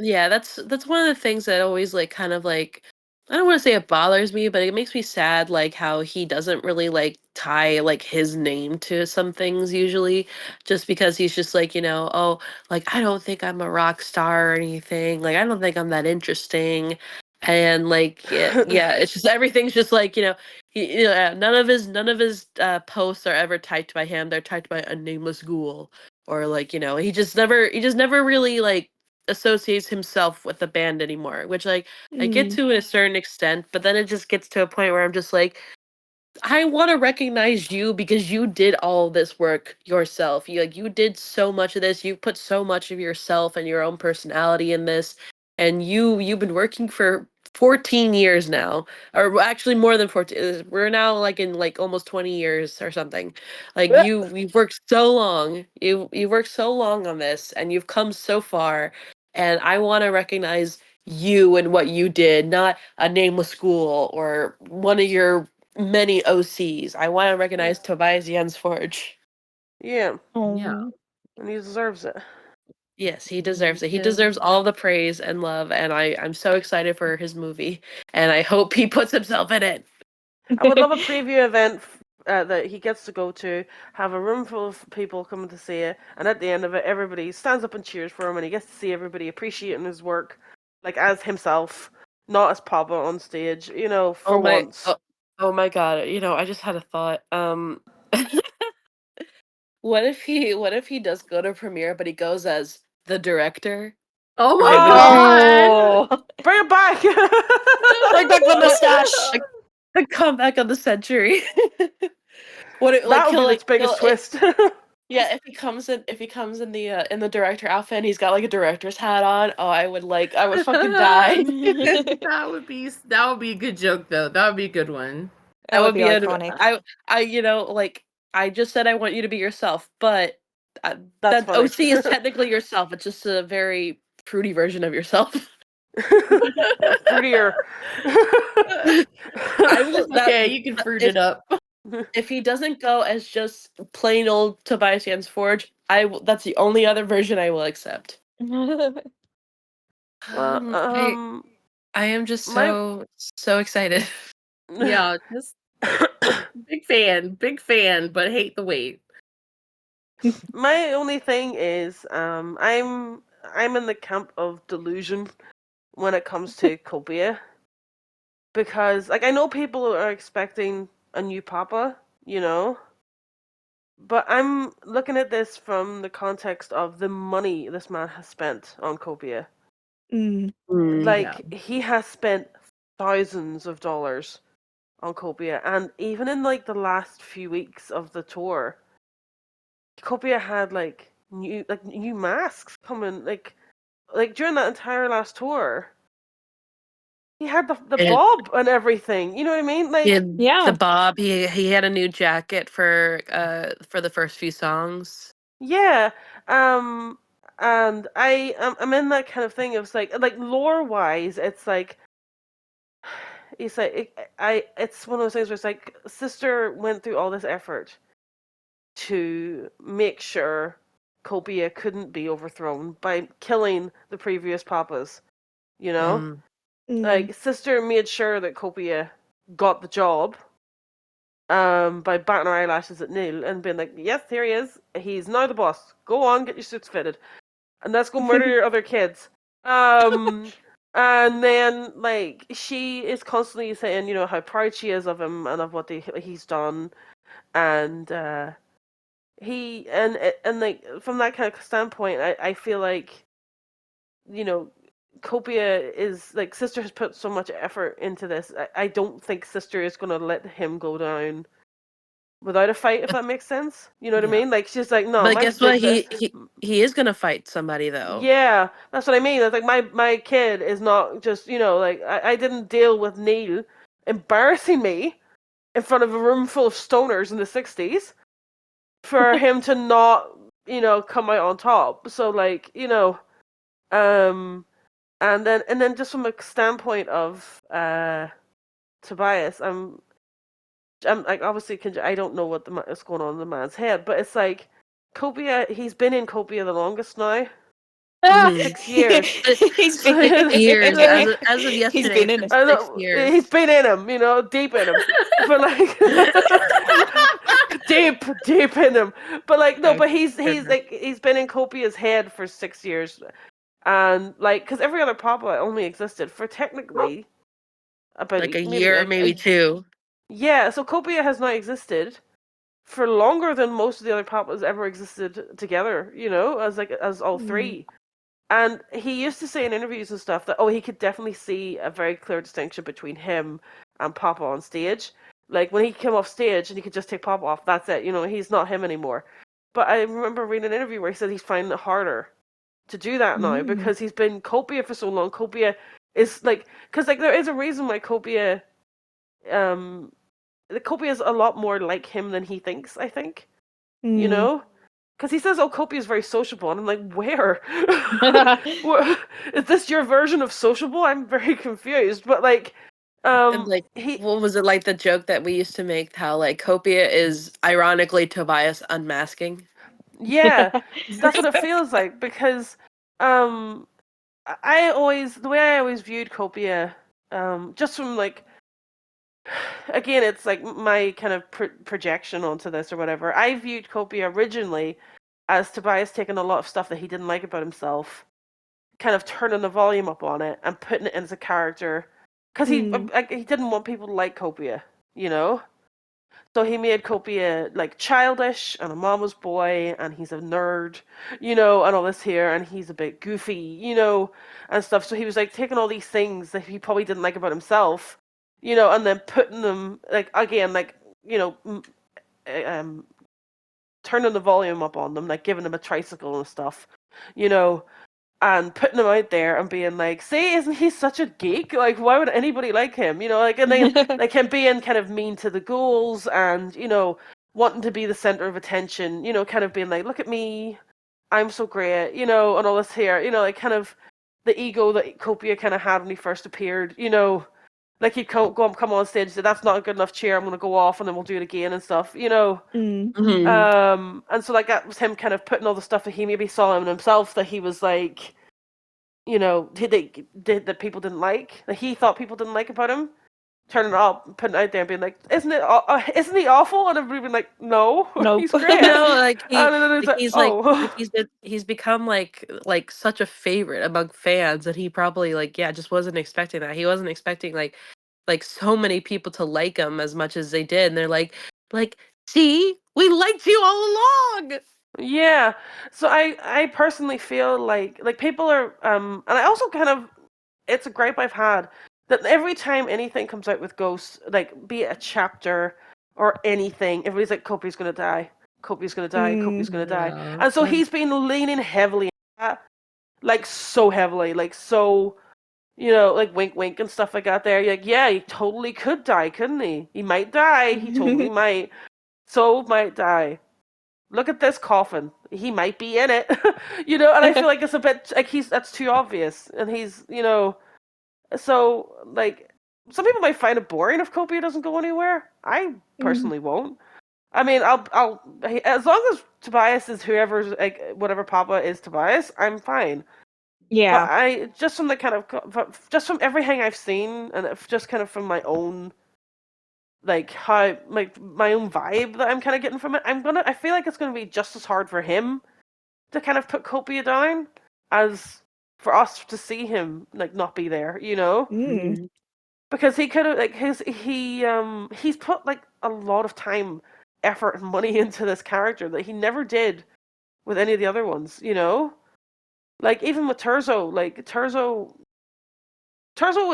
Yeah, that's one of the things that always like kind of like I don't want to say it bothers me, but it makes me sad like how he doesn't really like tie like his name to some things usually just because he's just like, you know, oh, like I don't think I'm a rock star or anything. Like I don't think I'm that interesting. And like yeah, it's just everything's just like, you know, none of his posts are ever typed by him. They're typed by a nameless ghoul or like, you know, he just never really like associates himself with the band anymore, which like I get to a certain extent, but then it just gets to a point where I'm just like, I want to recognize you because you did all this work yourself. You did so much of this. You put so much of yourself and your own personality in this, and you've been working for 14 years now, or actually more than 14. We're now like in like almost 20 years or something. Like you've worked so long. You've worked so long on this, and you've come so far. And I want to recognize you and what you did, not a nameless school or one of your many OCs. I want to recognize Tobias Jens Forge. Yeah, Yeah. and he deserves it. Yes, he deserves it. He Yeah. deserves all the praise and love, and I'm so excited for his movie, and I hope he puts himself in it. I would love a preview event that he gets to go to, have a room full of people coming to see it, and at the end of it, everybody stands up and cheers for him, and he gets to see everybody appreciating his work, like as himself, not as Papa on stage, you know, for once. Oh my god, you know, I just had a thought. What if he does go to premiere, but he goes as the director? Oh my Oh, god. bring it back! Bring back the mustache. The comeback of the century. What it, like That would he'll be like the biggest twist. yeah, if he comes in the director outfit and he's got like a director's hat on, oh I would fucking die. That would be a good joke though. That would be a good one. That would be a iconic. I you know like I just said I want you to be yourself, but That's that funny. OC is technically yourself. It's just a very fruity version of yourself. Fruitier. I will that Okay, you can fruit it up. if he doesn't go as just plain old Tobias Jens Forge, that's the only other version I will accept. Well, I am just my so excited. Yeah, just big fan, but hate the wait. my only thing is, I'm in the camp of delusion when it comes to Copia. because like I know people are expecting a new Papa, you know, but I'm looking at this from the context of the money this man has spent on Copia. Mm. Like he has spent thousands of dollars on Copia, and even in like the last few weeks of the tour, Copia had like new masks coming like during that entire last tour. He had the And bob and everything. You know what I mean? he Like had Yeah. the bob. He had a new jacket for the first few songs. yeah, and I'm in that kind of thing. It was like lore wise, it's like it's like it's one of those things where it's like Sister went through all this effort to make sure Copia couldn't be overthrown by killing the previous papas. You know, Mm. Mm. like Sister made sure that Copia got the job. By batting her eyelashes at Neil and being like, "Yes, here he is. He's now the boss. Go on, get your suits fitted, and let's go murder your other kids." And then like she is constantly saying, you know, how proud she is of him and of what he's done, and and like from that kind of standpoint, I feel like, you know, Copia is like Sister has put so much effort into this. I don't think Sister is gonna let him go down without a fight, if But that makes sense. You know what I Yeah. mean? Like she's like, no, but my guess what? He is gonna fight somebody though. yeah, that's what I mean. It's like my kid is not just, you know, like I didn't deal with Neil embarrassing me in front of a room full of stoners in the 60s for him to not, you know, come out on top. So like, you know, um and then just from a standpoint of Tobias, I'm like obviously I don't know what's going on in the man's head, but it's like Copia. He's been in Copia the longest now, Mhm. 6 years. He's So been in Years it. as of He's yesterday. been It's in been it. I 6 know years. he's been in him, you know, deep in him, but like deep in him. But like no, Oh, but he's goodness. like he's been in Copia's head for 6 years, and like because every other Papa only existed for technically about Like a maybe year, maybe two. yeah. So Copia has not existed for longer than most of the other papas ever existed together, you know, as all Mm. three. And he used to say in interviews and stuff that he could definitely see a very clear distinction between him and Papa on stage. Like when he came off stage and he could just take Papa off, that's it, you know, he's not him anymore. But I remember reading an interview where he said he's finding it harder to do that now Mm. because he's been Copia for so long. Copia is like, because like there is a reason why Copia, the Copia is a lot more like him than he thinks, I think. You Mm. know? Because he says, Copia is very sociable. And I'm like, where? Is this your version of sociable? I'm very confused. But, like, And like, he, what was it like the joke that we used to make? How like Copia is ironically Tobias unmasking. yeah, that's what it feels like. Because, the way I always viewed Copia, just from, like, again, it's like my kind of projection onto this or whatever. I viewed Copia originally as Tobias taking a lot of stuff that he didn't like about himself, kind of turning the volume up on it and putting it in as a character, because Mm. he didn't want people to like Copia, you know. So he made Copia like childish and a mama's boy, and he's a nerd, you know, and all this here, and he's a bit goofy, you know, and stuff. So he was like taking all these things that he probably didn't like about himself, you know, and then putting them like again, like you know, turning the volume up on them, like giving them a tricycle and stuff, you know, and putting him out there and being like, "See, isn't he such a geek? Like, why would anybody like him?" You know, like, and then like him being kind of mean to the ghouls and you know wanting to be the center of attention. You know, kind of being like, "Look at me, I'm so great," you know, and all this here. You know, like kind of the ego that Copia kind of had when he first appeared. You know, like he'd come on stage and say, "That's not a good enough cheer. I'm gonna go off and then we'll do it again and stuff." You know. Mm. Mhm. And so like that was him kind of putting all the stuff that he maybe saw in himself that he was like, you know, did that people didn't like, that he thought people didn't like about him, turning it up, putting it out there, and being like, isn't he awful? And everybody being like, no, Nope. he's great. No, like And then it's like, oh, he's become like such a favorite among fans that he probably like just wasn't expecting that. He wasn't expecting like like so many people to like him as much as they did, and they're like, see, we liked you all along. Yeah. So I personally feel like people are and I also kind of, it's a gripe I've had that every time anything comes out with Ghost, like be it a chapter or anything, everybody's like, Kopi's gonna die. Kopi's gonna die. Kopi's gonna die. Yeah. And so he's been leaning heavily into that, like so heavily, like so, like wink wink and stuff like that there. You're like, yeah, he totally could die, couldn't he? He might die. He totally might. So might die. Look at this coffin. He might be in it. And I feel like it's a bit like that's too obvious. And he's, so like some people might find it boring if Copia doesn't go anywhere. I personally won't. I mean, I'll as long as Tobias is whoever's like whatever Papa is Tobias, I'm fine. But Yeah. I just from the kind of just from everything I've seen and just kind of from my own like how like my own vibe that I'm kind of getting from it, I feel like it's gonna be just as hard for him to kind of put Copia down as for us to see him like not be there, Mm. because he could have like he's put like a lot of time, effort, and money into this character that he never did with any of the other ones, like even with Terzo, like Terzo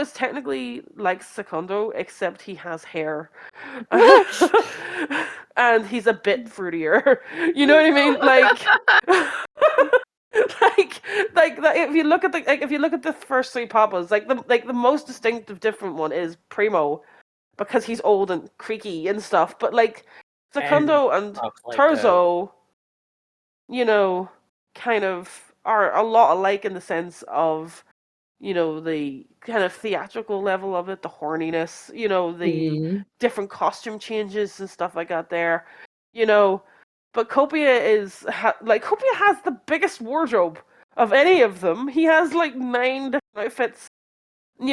is technically like Secondo, except he has hair. And he's a bit fruitier. You know what I mean? Like like that, if you look at the first three Papas, like the most distinctive different one is Primo, because he's old and creaky and stuff. But like Secondo and talks like Terzo, kind of are a lot alike in the sense of the kind of theatrical level of it, the horniness, the different costume changes and stuff like that there, But Copia Copia has the biggest wardrobe of any of them. He has like 9 different outfits, I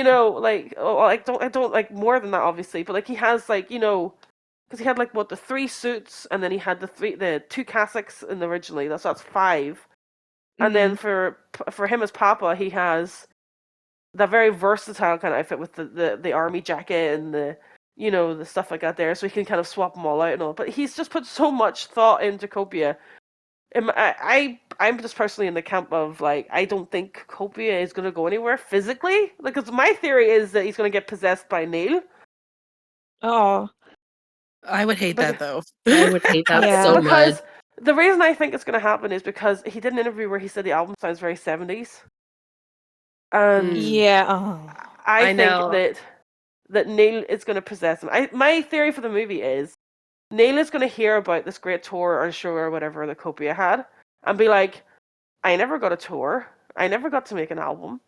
don't like more than that obviously, but like he has like, because he had like the 3 suits, and then he had the 2 cassocks in the originally. That's 5. And then for him as Papa, he has that very versatile kind of outfit with the army jacket and the stuff like that there, so he can kind of swap them all out and all. But he's just put so much thought into Copia. I'm just personally in the camp of like, I don't think Copia is going to go anywhere physically, because my theory is that he's going to get possessed by Neil. Oh. I would hate that though. I would hate that Yeah. so much. Because the reason I think it's going to happen is because he did an interview where he said the album sounds very 70s. And Yeah. Oh. I think know. that Neil is going to possess him. My theory for the movie is Neil is going to hear about this great tour or show or whatever that Copia had and be like, I never got a tour. I never got to make an album.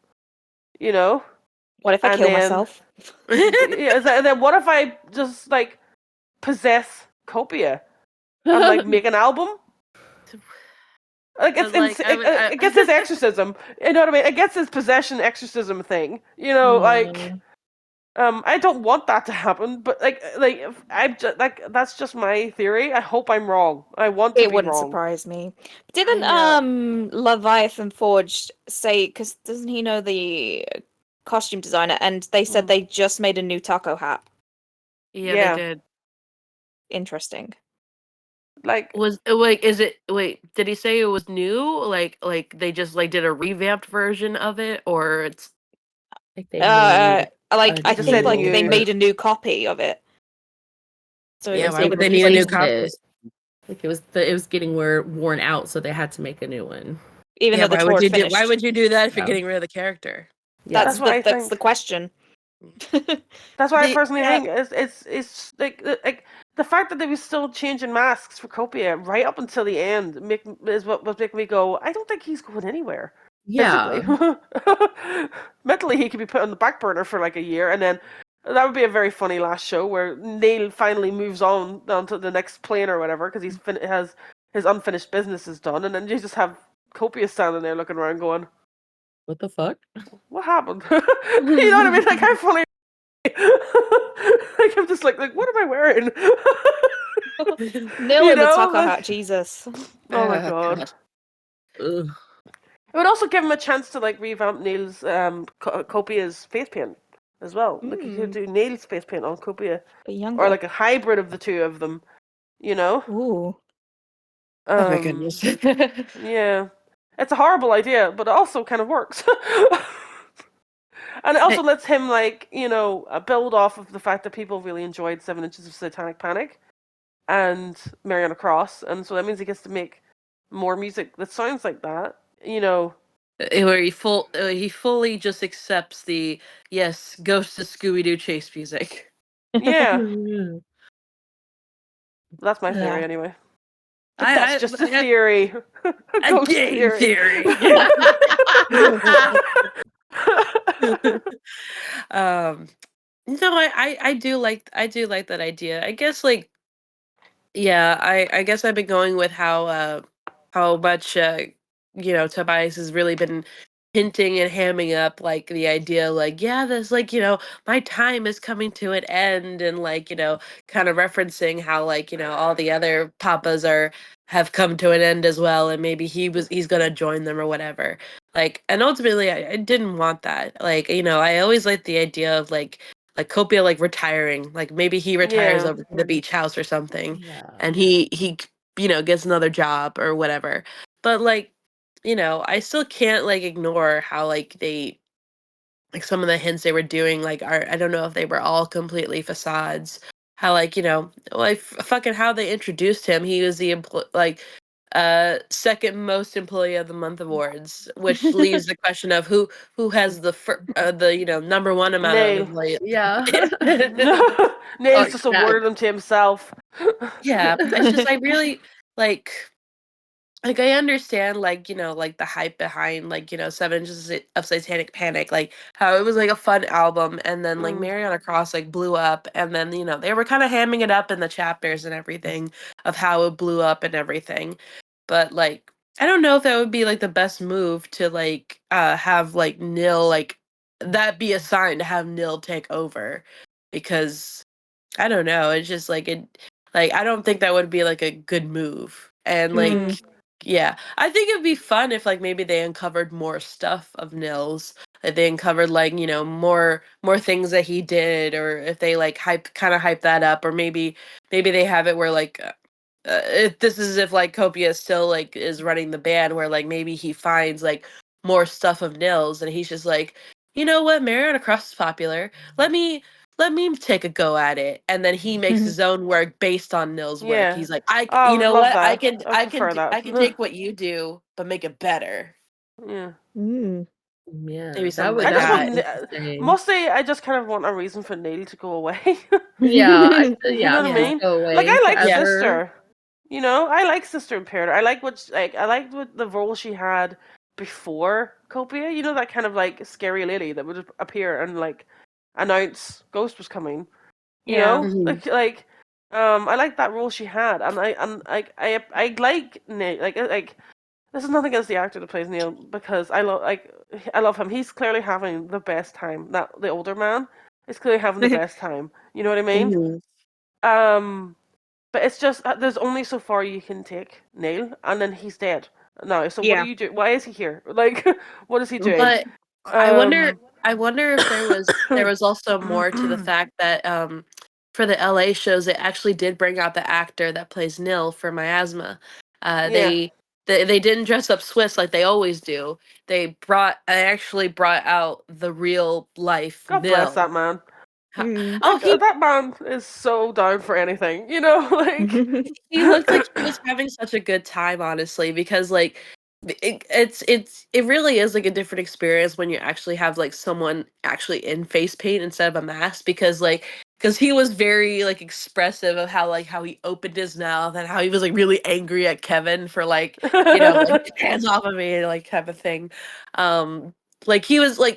What if I And kill then- myself? And then what if I just like possess Copia and like make an album? Like it's Like, it gets his exorcism. You know what I mean? It gets his possession exorcism thing. I don't want that to happen, but if I'm just like, that's just my theory. I hope I'm wrong. I want to It be wouldn't wrong. surprise me. Didn't know. Leviathan Forge say, because doesn't he know the costume designer, and they said they just made a new taco hat. Yeah. They did. Interesting. Like, Did he say it was new? Like they just like did a revamped version of it, or it's Like they I just think said like they new. made a new copy of it. So Yeah, it's why been would they need a new replaced, copy? Like it was getting worn out, so they had to make a new one. even Yeah, though the why tour would you finished. why would you do that if you're Yeah. getting rid of the character? Yeah. That's what I That's the think. question. That's what I The- personally yeah. think. It's like the fact that they were still changing masks for Copia right up until the end is what was making me go, I don't think he's going anywhere. Yeah. Physically. Mentally, he could be put on the back burner for like a year, and then that would be a very funny last show where Neil finally moves on to the next plane or whatever because has his unfinished business is done, and then you just have Copia standing there looking around going, What the fuck? what happened? You know what I mean? Like, how funny. Like, I'm just like, what am I wearing? Nil You in the know, taco like- hat, Jesus. Oh my god. Ugh. It would also give him a chance to like revamp Neil's Copia's face paint as well. Like you could do nail space paint on Copia, A younger. or like a hybrid of the two of them. You know. Ooh. Oh my Um, goodness. Yeah, it's a horrible idea, but it also kind of works. And it also lets him, like, build off of the fact that people really enjoyed 7 Inches of Satanic Panic and Mariana Cross, and so that means he gets to make more music that sounds like that. Where he fully just accepts the yes, Ghost of Scooby Doo chase music. Yeah, Yeah. that's my theory Yeah. anyway. But that's just a theory. A Ghost gay theory. um, no, I do like that idea. I guess like yeah, I guess I've been going with how much Tobias has really been hinting and hamming up like the idea like yeah there's like my time is coming to an end and like kind of referencing how like all the other papas have come to an end as well and maybe he's gonna join them or whatever like and ultimately I didn't want that like I always liked the idea of like Copia like retiring like maybe he retires Yeah. over to the beach house or something Yeah. and he gets another job or whatever but like I still can't like ignore how like they like some of the hints they were doing like are I don't know if they were all completely facades. How like like fucking how they introduced him. He was the second most employee of the month awards, which leaves the question of who has the number one amount of Nail. employees. Yeah. Nail's Oh, just yeah. awarded them to himself. Yeah, it's just I really like I understand like like the hype behind like 7 Inches of Satanic Panic like how it was like a fun album and then like Mm. Mariana Cross like blew up and then they were kind of hamming it up in the chapters and everything of how it blew up and everything but like I don't know if that would be like the best move to like have like Nil like that be a sign to have Nil take over because I don't know it's just like it like I don't think that would be like a good move and like yeah, I think it'd be fun if like maybe they uncovered more stuff of Nils. That they uncovered like more things that he did, or if they like hype that up, or maybe they have it where like if this is if like Copia still like is running the band, where like maybe he finds like more stuff of Nils, and he's just like, you know what, Mariana Cross is popular. Let me take a go at it, and then he makes his own work based on Nils' work. Yeah. He's like, Oh, I you would know love what, that. I prefer that. I can take what you do, but make it better. Yeah. Yeah, Maybe that something would I like just that that. would want be interesting. mostly. I just kind of want a reason for Neil to go away. Yeah, You know yeah, what I please Yeah, mean? go Like away I like yeah, forever. Sister. I like Sister Imperator. I liked what the role she had before Copia. That kind of like scary lady that would appear and like announce Ghost was coming. Yeah. mhm. I like that role she had, and I like Neil. Like this is nothing against the actor that plays Neil because I love him. He's clearly having the best time. That the older man is clearly having the best time. You know what I mean? Mhm. Um, but it's just there's only so far you can take Neil, and then he's dead now. So what do Yeah. you do? Why is he here? Like, what is he doing? But I wonder, Um, I wonder if there was also more to the fact that for the LA shows, it actually did bring out the actor that plays Nil for Miasma. Uh, yeah. they they didn't dress up Swiss like they always do. I actually brought out the real life God bless Nil. that man. Ha- Oh, Like that man is so down for anything. Like he looked like he was having such a good time, honestly, because like it really is like a different experience when you actually have like someone actually in face paint instead of a mask because he was very like expressive of how he opened his mouth and how he was like really angry at Kevin for like like hands off of me like type of thing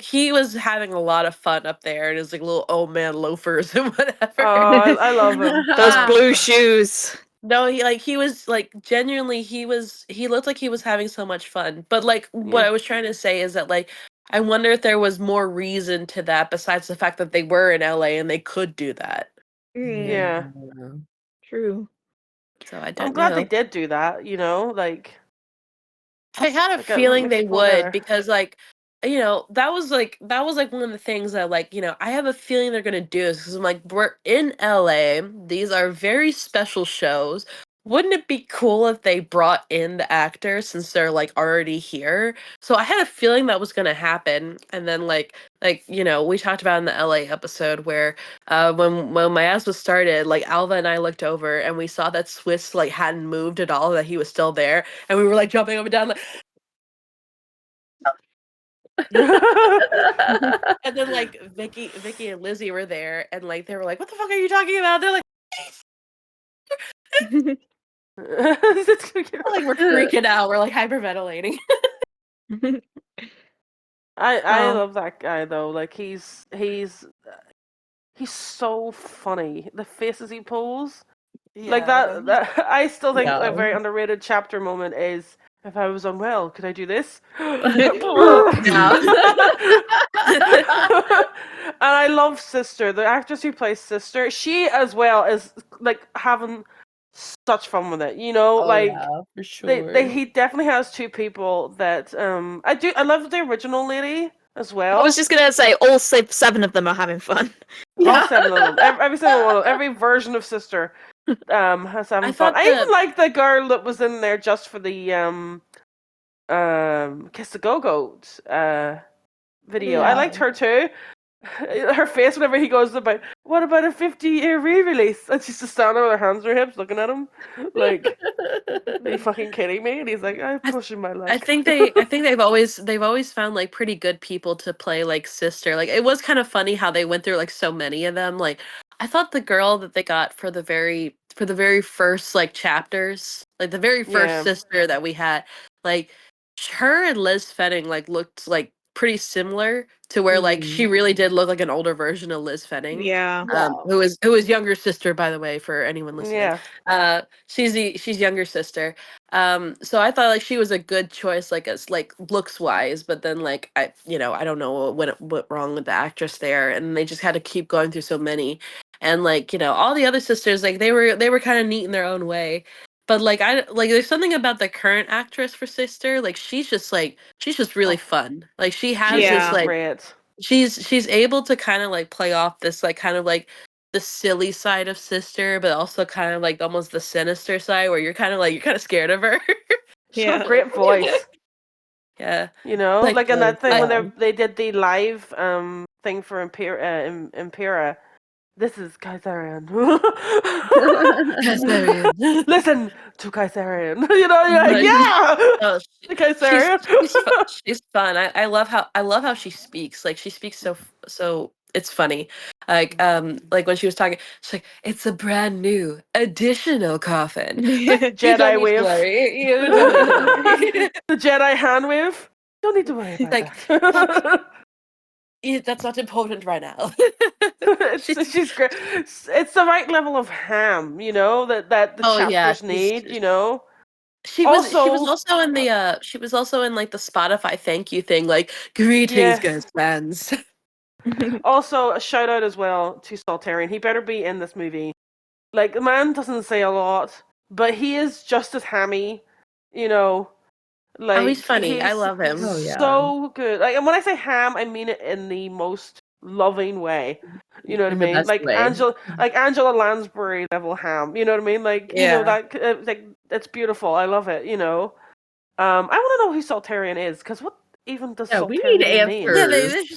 he was having a lot of fun up there and his like little old man loafers and oh, whatever. I love him. Those blue shoes. No, he was like genuinely he looked like he was having so much fun. But like what Yeah. I was trying to say is that like I wonder if there was more reason to that besides the fact that they were in LA and they could do that. Yeah. True. So I I'm don't glad they know. did do that. Like I had a it feeling makes they it feel would better. because like you know, that was like one of the things that, like, you know, I have a feeling they're gonna do this because I'm like, we're in LA. These are very special shows. Wouldn't it be cool if they brought in the actors since they're like already here? So I had a feeling that was gonna happen. And then like you know, we talked about in the LA episode where when my ass was started, like Alva and I looked over and we saw that Swiss like hadn't moved at all, that he was still there, and we were like jumping up and down like. And then like Vicky and Lizzie were there, and like they were like, "What the fuck are you talking about?" They're like, like we're freaking out. We're like hyperventilating. I Um, love that guy though. Like he's so funny. The faces he pulls. Like that I still think Yeah. a very underrated chapter moment is, if I was unwell, could I do this? Yeah. And I love Sister, the actress who plays Sister. She as well is like having such fun with it. You know, Oh like yeah, for sure. he definitely has two people that I love the original lady as well. I was just gonna say all seven of them are having fun. All seven of them, every single one of them, every version of Sister has having fun. thought I even the- like the girl that was in there just for the Kiss the Go Goat video. I liked her too. Her face whenever he goes about, what about a 50-year re-release? And she's just standing there with her hands on her hips looking at him like, are you fucking kidding me? And he's like, I'm pushing my leg. I think they've always found like pretty good people to play like Sister. Like it was kind of funny how they went through like so many of them. Like I thought the girl that they got for the very first like chapters, like the very first Yeah. Sister that we had, like her and Liz Fenning like looked like pretty similar to where like she really did look like an older version of Liz Fenning. Yeah. Who is younger sister, by the way, for anyone listening. Yeah. She's younger sister. So I thought like she was a good choice, like as like looks wise, but then like I don't know what went wrong with the actress there, and they just had to keep going through so many, and like all the other sisters, like they were kind of neat in their own way, but like I like there's something about the current actress for Sister, like she's just really fun, like she has Yeah. this like Great. she's able to kind of like play off this like kind of like the silly side of Sister, but also kind of like almost the sinister side where you're kind of scared of her. She's got Yeah. a great voice. Yeah. You know, Like, like in that thing when yeah. they did the live thing for Impera. This is Kaisarian. Kaisarian. Listen to Kaisarian. You know, you're like, Like, yeah, oh, the Kaisarian. she's fun. I love how she speaks. Like she speaks so it's funny. Like when she was talking, she's like, "It's a brand new additional coffin." Like, you Jedi don't need wave. to worry. You don't need to worry. The Jedi hand wave. Don't need to worry about Like, that. That's not important right now. She's great. It's the right level of ham, you know, that the Oh yeah, chapters need, you know. she was Also- also in the she was also in like the Spotify thank you thing, like greetings, Yes. guys, fans. Also, a shout out as well to Saltarian. He better be in this movie. Like, the man doesn't say a lot, but he is just as hammy, you know. Like, Oh, he's funny. I love him. Oh, yeah. So good. Like, and when I say ham, I mean it in the most loving way. You know what I In the mean? best Like way. Angela Lansbury level ham. You know what I mean? Like, you know Yeah. that like it's beautiful. I love it. You know. I want to know who Saltarian is, because what even does Yeah, Saltarian we need mean? answers.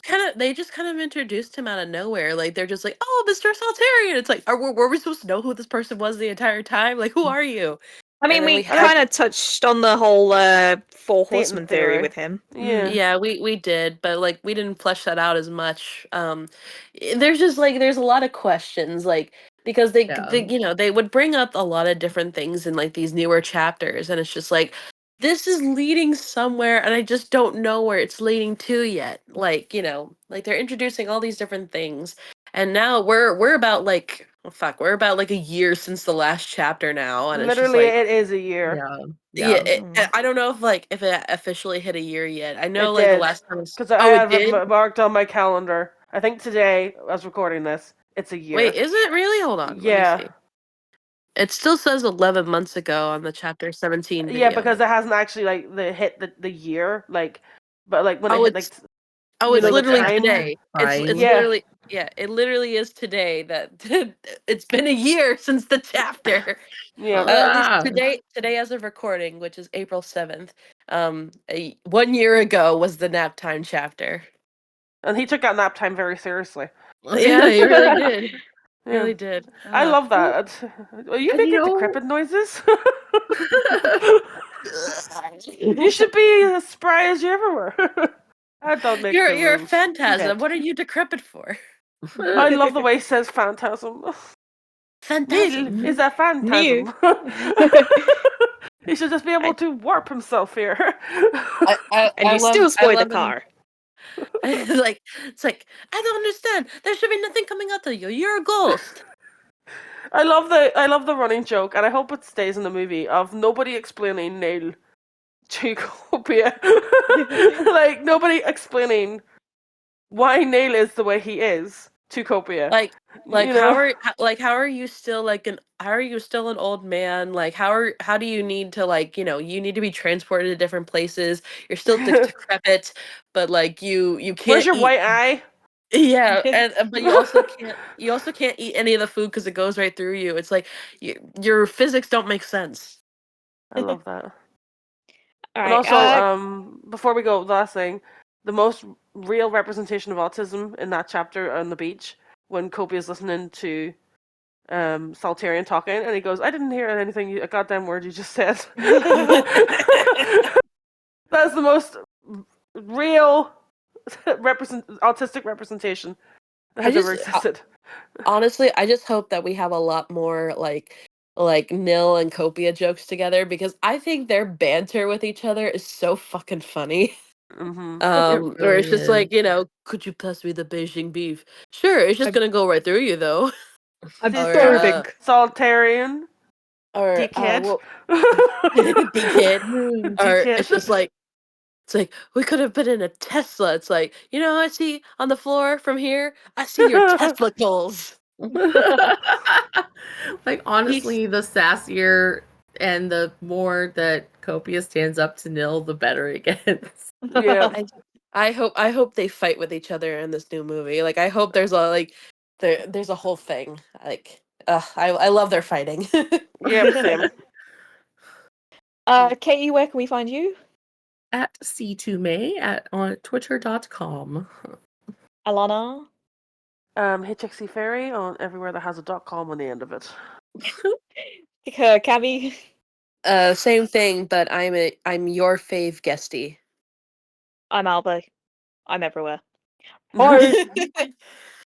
Yeah, they just kind of introduced him out of nowhere. Like they're just like, "Oh, Mr. Saltarian." It's like, were we supposed to know who this person was the entire time? Like, who are you? I mean, And then we we had- kind of touched on the whole Four Satan Horsemen theory theory. with him. Yeah. Yeah, we did, but like we didn't flesh that out as much. There's just like there's a lot of questions, like because they they would bring up a lot of different things in like these newer chapters, and it's just like this is leading somewhere, and I just don't know where it's leading to yet. Like like they're introducing all these different things, and now we're about like we're about like a year since the last chapter now, and it's just Literally, like it is a year. yeah, Mm. I don't know if it officially hit a year yet. I know It like the did. last time was Because I oh, it have did. it marked on my calendar. I think today, as recording this, it's a year. Wait, is it really? Hold on, Yeah. let me see. It still says 11 months ago on the chapter 17 video. Yeah, because it hasn't actually like hit the year, like, but like when it Oh, hit like it's Oh, You it's know, the literally time? today. It's Fine. Yeah. literally it literally is today that it's been a year since the chapter. Yeah. At least Ah. today as of recording, which is April 7th. 1 year ago was the nap time chapter. And he took that nap time very seriously. Yeah, he really did. Yeah. Really did. I love that. Are you and making you know- decrepit noises? You should be as spry as you ever were. That dog makes no You're a moves. phantasm. Yet. What are you decrepit for? I love the way he says phantasm. Neil Phantasm. is a phantasm. He should just be able to warp himself here. And you still spoil the love car. it's like I don't understand. There should be nothing coming out of you. You're a ghost. I love the running joke, and I hope it stays in the movie of nobody explaining Neil to Copia. Like nobody explaining why Neil is the way he is to Copia. Like You know? how are you still how are you still an old man? Like how do you need to you need to be transported to different places. You're still decrepit, but like you Where's can't your eat. white eye? Yeah, and but you also can't eat any of the food because it goes right through you. It's like your physics don't make sense. I love that. All And right. also, before we go, the last thing, the most real representation of autism in that chapter on the beach when Kobe is listening to Saltarian talking, and he goes, "I didn't hear anything, a goddamn word you just said." That's the most real autistic representation that has ever existed. Honestly, I just hope that we have a lot more like Nil and Copia jokes together because I think their banter with each other is so fucking funny. Mm-hmm. Where it's really just is. like, could you pass me the Beijing beef? Sure, it's just gonna go right through you though. I'm Or, starving. Saltarian, Or dickhead. well, D-Kid. Or it's Dickhead. just like we could have been in a Tesla. It's like, I see on the floor from here, I see your Tesla goals. Like honestly, the sassier and the more that Copia stands up to Nil, the better it gets. Yeah. I hope they fight with each other in this new movie. Like I hope there's there's a whole thing. Like I love their fighting. Yep, same. Katie, where can we find you? At C2May on twitter.com. Alana? HXC Ferry on everywhere that has a .com on the end of it. Cammy? Same thing, but I'm your fave guestie. I'm Alba. I'm everywhere. Bye.